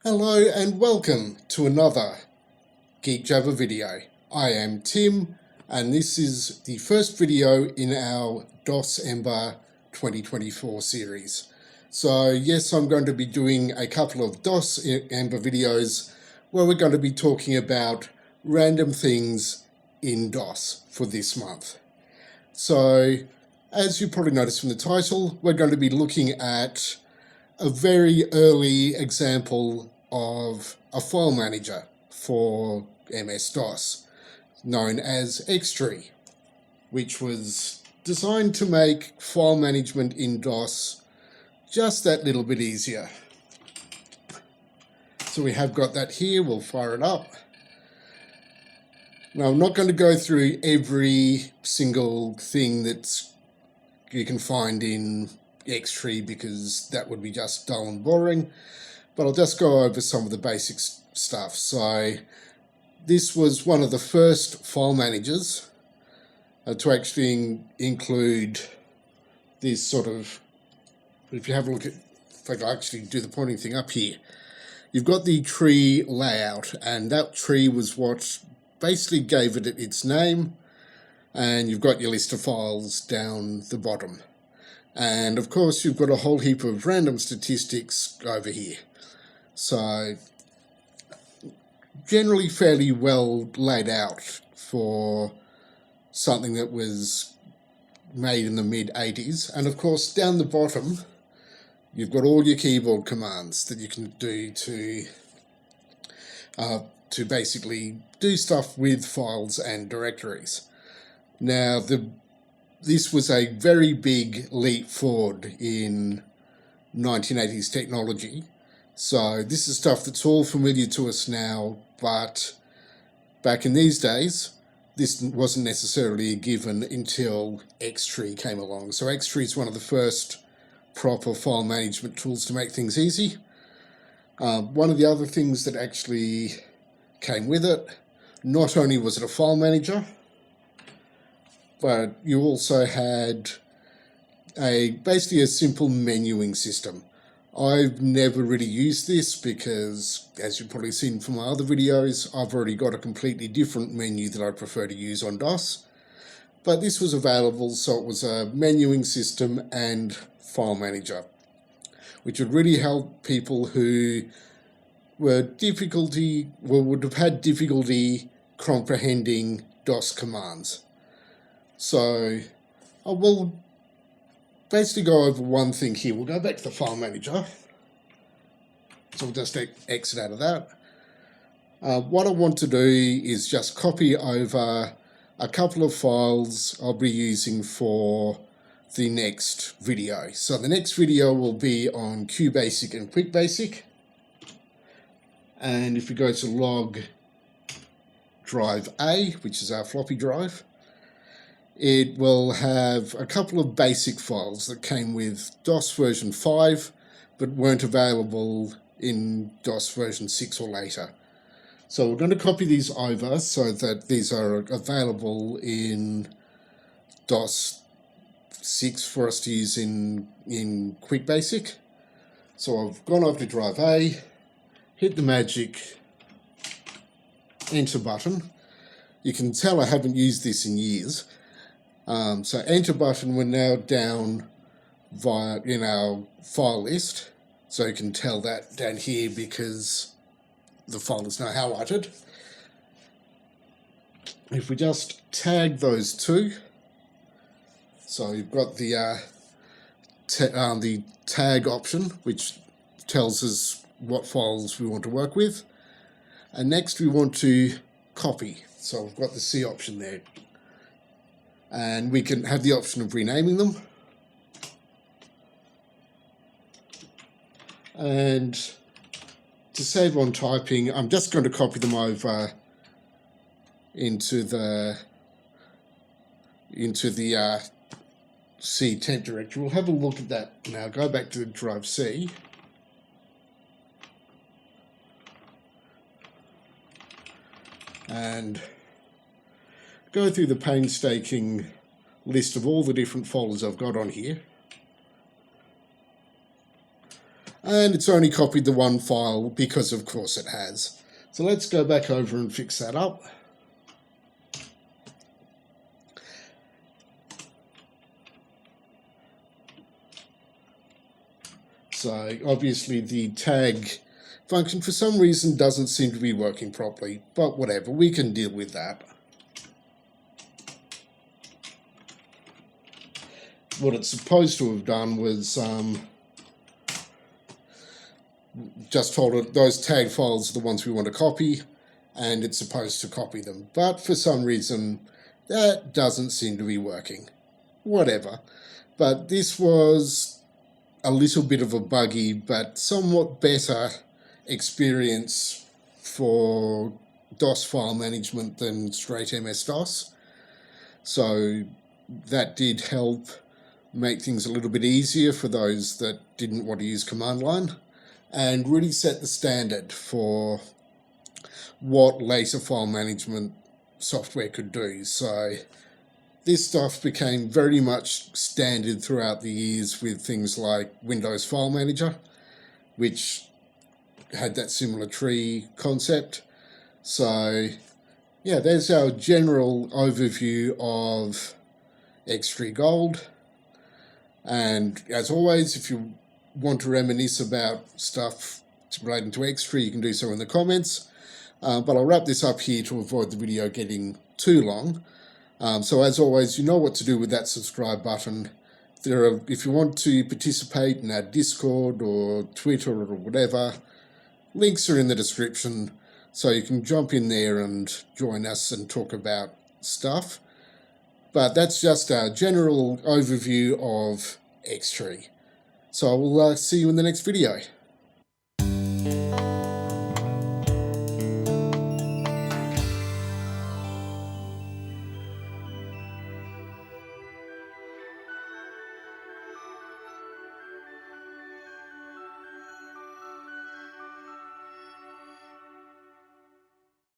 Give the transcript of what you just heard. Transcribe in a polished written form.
Hello and welcome to another Geek Jabber video. I am Tim and this is the first video in our DOSEMBER 2024 series. So yes, I'm going to be doing a couple of DOSEMBER videos where we're going to be talking about random things in DOS for this month. So as you probably noticed from the title, we're going to be looking at a very early example of a file manager for MS-DOS known as XTree, which was designed to make file management in DOS just that little bit easier. So we have got that here. We'll fire it up. Now I'm not going to go through every single thing that you can find in XTree because that would be just dull and boring, but I'll just go over some of the basic stuff. So this was one of the first file managers to actually include this sort of, if you have a look at, if I can actually do the pointing thing up here, you've got the tree layout, and that tree was what basically gave it its name, and you've got your list of files down the bottom. And of course you've got a whole heap of random statistics over here. So generally fairly well laid out for something that was made in the mid-80s. And of course down the bottom you've got all your keyboard commands that you can do to basically do stuff with files and directories. Now this was a very big leap forward in 1980s technology. So this is stuff that's all familiar to us now, but back in these days, this wasn't necessarily a given until XTree came along. So XTree is one of the first proper file management tools to make things easy. One of the other things that actually came with it, not only was it a file manager, but you also had basically a simple menuing system. I've never really used this because, as you've probably seen from my other videos, I've already got a completely different menu that I prefer to use on DOS. But this was available, so it was a menuing system and file manager, which would really help people who would have had difficulty comprehending DOS commands. So I will basically go over one thing here. We'll go back to the file manager. So we'll just exit out of that. What I want to do is just copy over a couple of files I'll be using for the next video. So the next video will be on QBasic and QuickBasic. And if we go to log drive A, which is our floppy drive, it will have a couple of basic files that came with DOS version 5 but weren't available in DOS version 6 or later. So we're going to copy these over so that these are available in DOS 6 for us to use in QuickBasic. So I've gone over to drive A, hit the magic enter button. You can tell I haven't used this in years. So enter button, we're now down in our file list. So you can tell that down here because the file is now highlighted. If we just tag those two, so you've got the tag option, which tells us what files we want to work with. And next we want to copy. So we've got the C option there. And we can have the option of renaming them. And to save on typing, I'm just going to copy them over into the C temp directory. We'll have a look at that now. Go back to drive C. And go through the painstaking list of all the different folders I've got on here. and it's only copied the one file because of course it has. So let's go back over and fix that up. So obviously the tag function for some reason doesn't seem to be working properly, but whatever, we can deal with that. What it's supposed to have done was just told it those tag files are the ones we want to copy, and it's supposed to copy them. But for some reason, that doesn't seem to be working. Whatever. But this was a little bit of a buggy, but somewhat better experience for DOS file management than straight MS-DOS. So that did help make things a little bit easier for those that didn't want to use command line, and really set the standard for what later file management software could do. So this stuff became very much standard throughout the years with things like Windows File Manager, which had that similar tree concept. So yeah, there's our general overview of XTree Gold. And as always, if you want to reminisce about stuff relating to XTree, you can do so in the comments. But I'll wrap this up here to avoid the video getting too long. So as always, you know what to do with that subscribe button. If you want to participate in our Discord or Twitter or whatever, links are in the description, so you can jump in there and join us and talk about stuff. But that's just our general overview of XTree. So I will see you in the next video.